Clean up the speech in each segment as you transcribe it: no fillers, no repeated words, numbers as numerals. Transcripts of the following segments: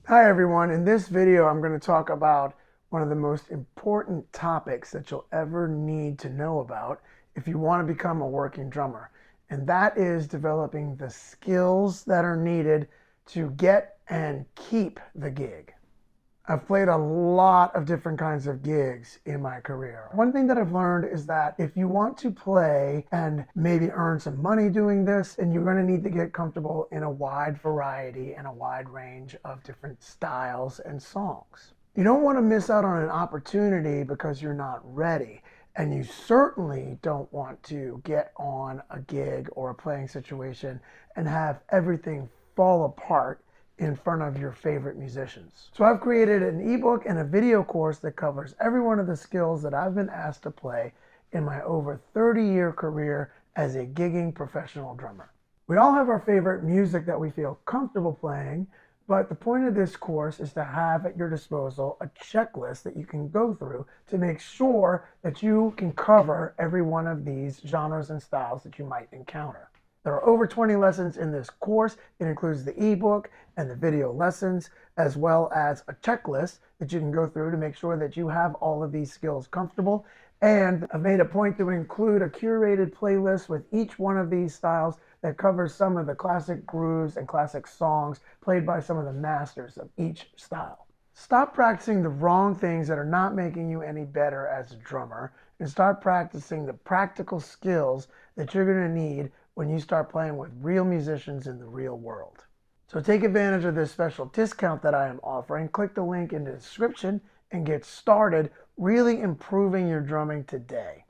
Hi everyone, in this video I'm going to talk about one of the most important topics that you'll ever need to know about if you want to become a working drummer, and that is developing the skills that are needed to get and keep the gig. I've played a lot of different kinds of gigs in my career. One thing that I've learned is that if you want to play and maybe earn some money doing this, then you're going to need to get comfortable in a wide variety and a wide range of different styles and songs. You don't want to miss out on an opportunity because you're not ready. And you certainly don't want to get on a gig or a playing situation and have everything fall apart in front of your favorite musicians. So I've created an ebook and a video course that covers every one of the skills that I've been asked to play in my over 30-year career as a gigging professional drummer. We all have our favorite music that we feel comfortable playing, but the point of this course is to have at your disposal a checklist that you can go through to make sure that you can cover every one of these genres and styles that you might encounter. There are over 20 lessons in this course. It includes the ebook and the video lessons, as well as a checklist that you can go through to make sure that you have all of these skills comfortable. And I've made a point to include a curated playlist with each one of these styles that covers some of the classic grooves and classic songs played by some of the masters of each style. Stop practicing the wrong things that are not making you any better as a drummer, and start practicing the practical skills that you're going to need when you start playing with real musicians in the real world. So take advantage of this special discount that I am offering. Click the link in the description and get started really improving your drumming today.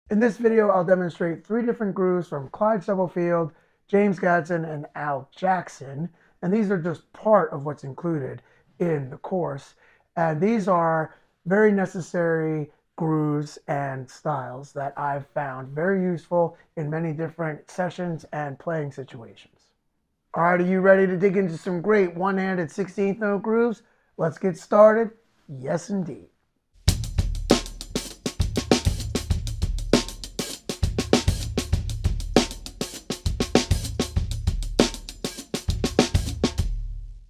In this video, I'll demonstrate 3 different grooves from Clyde Stubblefield, James Gadsden, and Al Jackson. And these are just part of what's included in the course. And these are very necessary grooves and styles that I've found very useful in many different sessions and playing situations. All right, are you ready to dig into some great one-handed 16th note grooves? Let's get started. Yes, indeed.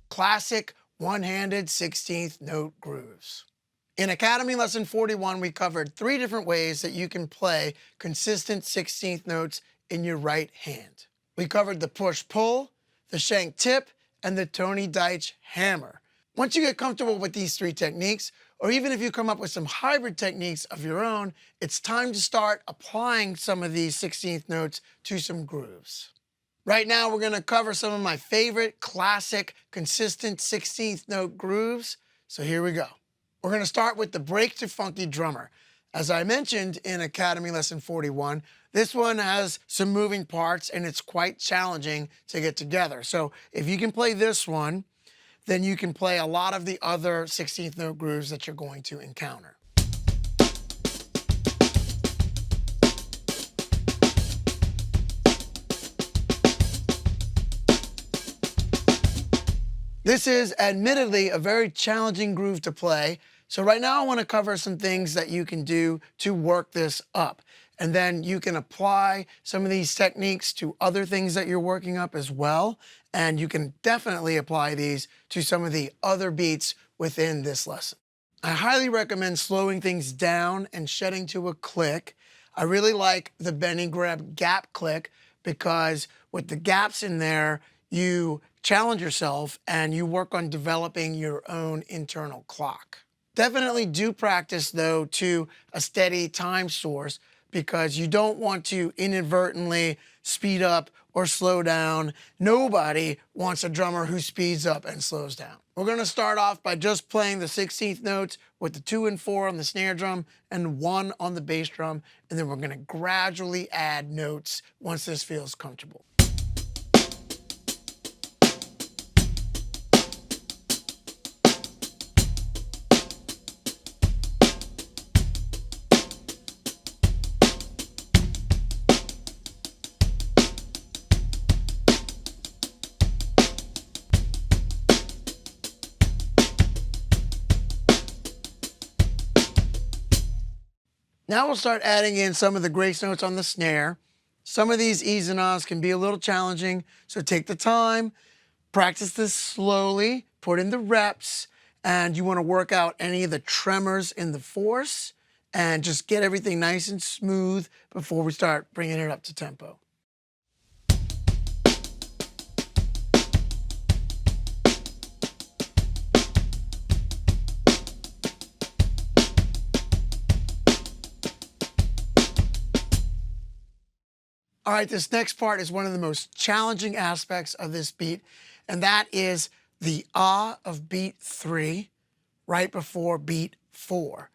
Classic one-handed 16th note grooves. In Academy Lesson 41, we covered 3 different ways that you can play consistent 16th notes in your right hand. We covered the push-pull, the shank tip, and the Tony Deitch hammer. Once you get comfortable with these 3 techniques, or even if you come up with some hybrid techniques of your own, it's time to start applying some of these 16th notes to some grooves. Right now, we're going to cover some of my favorite classic consistent 16th note grooves. So here we go. We're going to start with the break to funky drummer. As I mentioned in Academy Lesson 41, this one has some moving parts and it's quite challenging to get together. So if you can play this one, then you can play a lot of the other 16th note grooves that you're going to encounter. This is admittedly a very challenging groove to play. So right now I want to cover some things that you can do to work this up. And then you can apply some of these techniques to other things that you're working up as well. And you can definitely apply these to some of the other beats within this lesson. I highly recommend slowing things down and shedding to a click. I really like the Benny Greb gap click because with the gaps in there, you challenge yourself and you work on developing your own internal clock. Definitely do practice though to a steady time source because you don't want to inadvertently speed up or slow down. Nobody wants a drummer who speeds up and slows down. We're going to start off by just playing the 16th notes with the 2 and 4 on the snare drum and 1 on the bass drum, and then we're going to gradually add notes once this feels comfortable. Now we'll start adding in some of the grace notes on the snare. Some of these E's and ahs can be a little challenging, so take the time, practice this slowly, put in the reps, and you want to work out any of the tremors in the force and just get everything nice and smooth before we start bringing it up to tempo. All right, this next part is one of the most challenging aspects of this beat, and that is the ah of beat 3 right before beat 4.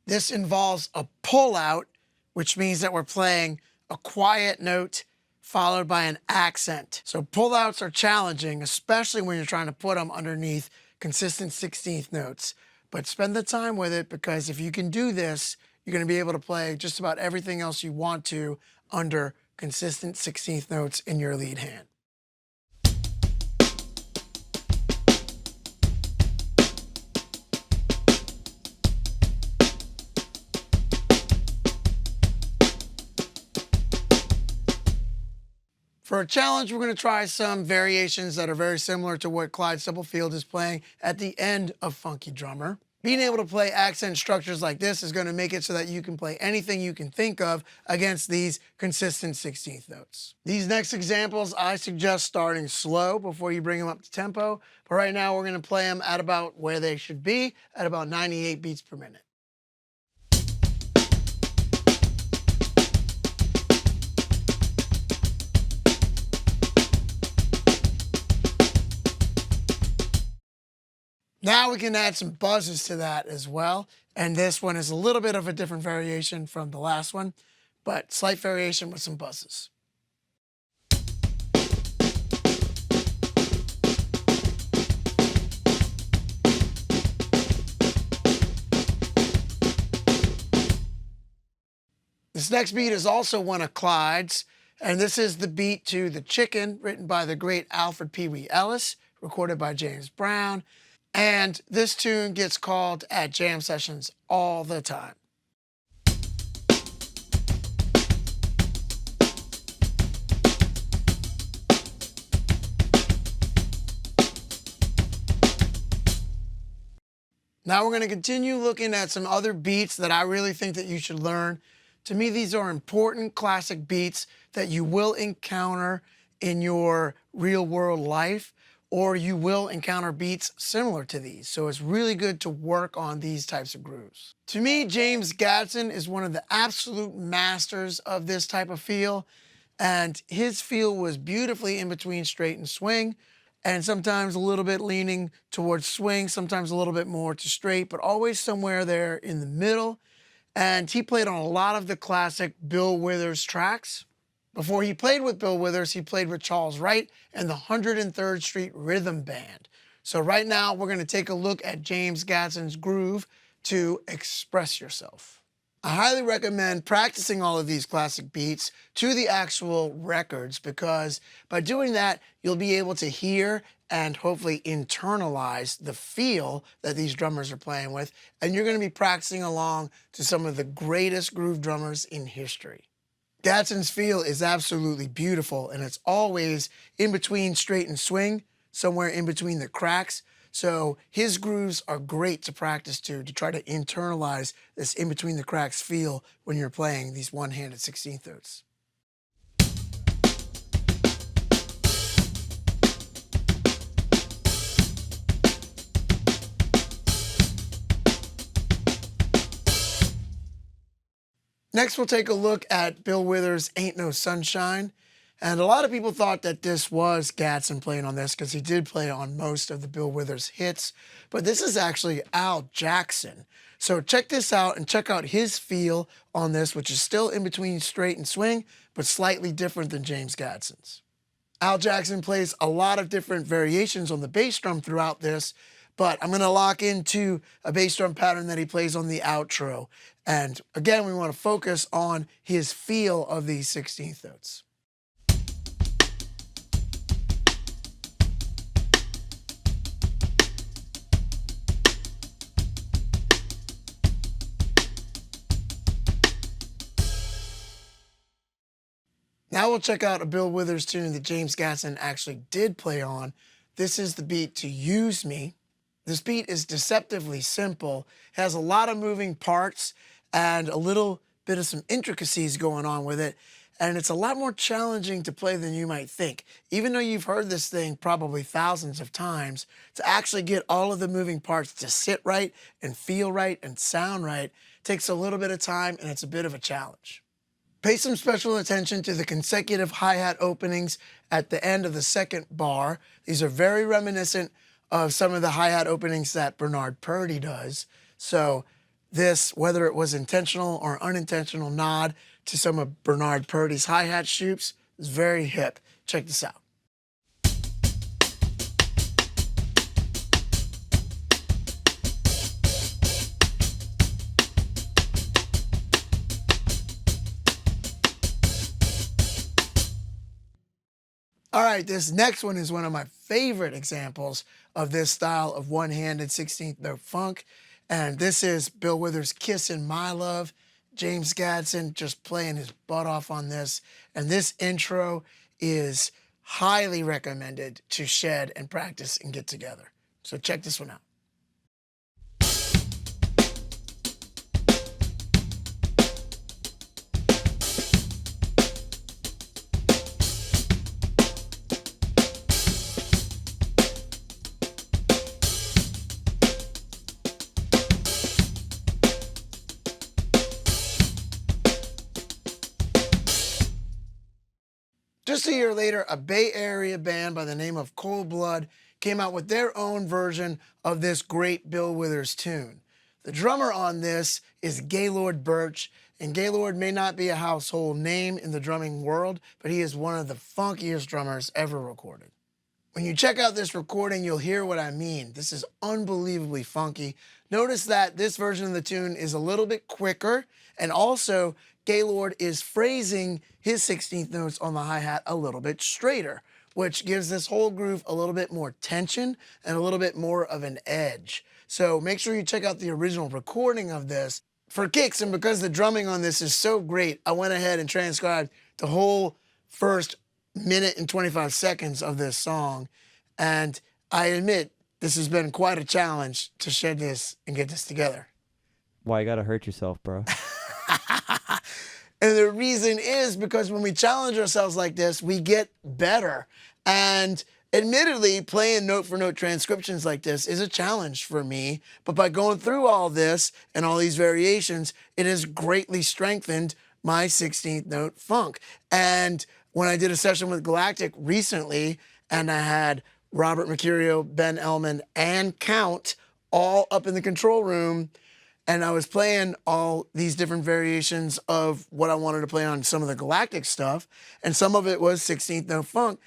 This involves a pull out, which means that we're playing a quiet note followed by an accent. So pull outs are challenging, especially when you're trying to put them underneath consistent 16th notes. But spend the time with it, because if you can do this, you're going to be able to play just about everything else you want to under consistent 16th notes in your lead hand. For a challenge, we're going to try some variations that are very similar to what Clyde Stubblefield is playing at the end of Funky Drummer. Being able to play accent structures like this is going to make it so that you can play anything you can think of against these consistent 16th notes. These next examples, I suggest starting slow before you bring them up to tempo. But right now, we're going to play them at about where they should be, at about 98 beats per minute. Now we can add some buzzes to that as well. And this one is a little bit of a different variation from the last one, but slight variation with some buzzes. This next beat is also one of Clyde's, and this is the beat to The Chicken, written by the great Alfred Pee Wee Ellis, recorded by James Brown. And this tune gets called at jam sessions all the time. Now we're going to continue looking at some other beats that I really think that you should learn. To me, these are important classic beats that you will encounter in your real world life, or you will encounter beats similar to these. So it's really good to work on these types of grooves. To me, James Gadson is one of the absolute masters of this type of feel, and his feel was beautifully in between straight and swing, and sometimes a little bit leaning towards swing, sometimes a little bit more to straight, but always somewhere there in the middle. And he played on a lot of the classic Bill Withers tracks. Before he played with Bill Withers, he played with Charles Wright and the 103rd Street Rhythm Band. So right now, we're going to take a look at James Gadson's groove to Express Yourself. I highly recommend practicing all of these classic beats to the actual records, because by doing that, you'll be able to hear and hopefully internalize the feel that these drummers are playing with, and you're going to be practicing along to some of the greatest groove drummers in history. Gadson's feel is absolutely beautiful, and it's always in between straight and swing, somewhere in between the cracks. So his grooves are great to practice to try to internalize this in between the cracks feel when you're playing these one-handed 16th notes. Next, we'll take a look at Bill Withers' Ain't No Sunshine. And a lot of people thought that this was Gadson playing on this, because he did play on most of the Bill Withers hits. But this is actually Al Jackson. So check this out and check out his feel on this, which is still in between straight and swing, but slightly different than James Gadson's. Al Jackson plays a lot of different variations on the bass drum throughout this, but I'm going to lock into a bass drum pattern that he plays on the outro. And again, we want to focus on his feel of these 16th notes. Now we'll check out a Bill Withers tune that James Gadson actually did play on. This is the beat to Use Me. This beat is deceptively simple, has a lot of moving parts and a little bit of some intricacies going on with it, and it's a lot more challenging to play than you might think. Even though you've heard this thing probably thousands of times, to actually get all of the moving parts to sit right and feel right and sound right takes a little bit of time, and it's a bit of a challenge. Pay some special attention to the consecutive hi-hat openings at the end of the second bar. These are very reminiscent of some of the hi-hat openings that Bernard Purdie does. So this, whether it was intentional or unintentional nod to some of Bernard Purdie's hi-hat shoots, is very hip. Check this out. All right, this next one is one of my favorite examples of this style of one-handed 16th note funk. And this is Bill Withers' Kissin' My Love. James Gadson just playing his butt off on this. And this intro is highly recommended to shed and practice and get together. So check this one out. Just a year later, a Bay Area band by the name of Cold Blood came out with their own version of this great Bill Withers tune. The drummer on this is Gaylord Birch, and Gaylord may not be a household name in the drumming world, but he is one of the funkiest drummers ever recorded. When you check out this recording, you'll hear what I mean. This is unbelievably funky. Notice that this version of the tune is a little bit quicker, and also Gaylord is phrasing his 16th notes on the hi-hat a little bit straighter, which gives this whole groove a little bit more tension and a little bit more of an edge. So make sure you check out the original recording of this. For kicks, and because the drumming on this is so great, I went ahead and transcribed the whole first minute and 25 seconds of this song. And I admit, this has been quite a challenge to shed this and get this together. Why you gotta hurt yourself, bro? And the reason is because when we challenge ourselves like this, we get better. And admittedly, playing note-for-note transcriptions like this is a challenge for me. But by going through all this and all these variations, it has greatly strengthened my 16th note funk. And when I did a session with Galactic recently, and I had Robert Mercurio, Ben Ellman, and Count all up in the control room, and I was playing all these different variations of what I wanted to play on some of the Galactic stuff, and some of it was 16th note funk.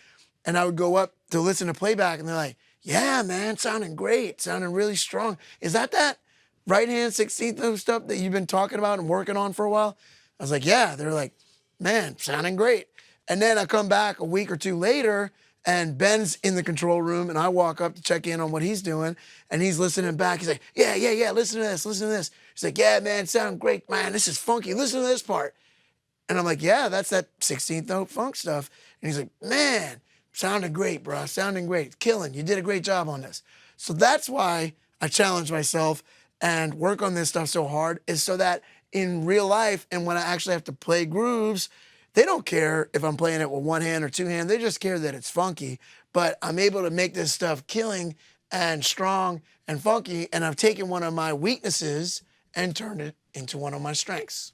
And I would go up to listen to playback, and they're like, yeah, man, sounding great, sounding really strong. Is that right-hand 16th note stuff that you've been talking about and working on for a while? I was like, yeah. They're like, man, sounding great. And then I come back a week or two later, and Ben's in the control room, and I walk up to check in on what he's doing, and he's listening back. He's like, yeah, listen to this, listen to this. He's like, yeah, man, sound great, man, this is funky, listen to this part. And I'm like, yeah, that's that 16th note funk stuff. And he's like, man, sounding great, bro, sounding great, killing, you did a great job on this. So that's why I challenge myself and work on this stuff so hard, is so that in real life, and when I actually have to play grooves, they don't care if I'm playing it with one hand or two hand. They just care that it's funky. But I'm able to make this stuff killing and strong and funky, and I've taken one of my weaknesses and turned it into one of my strengths.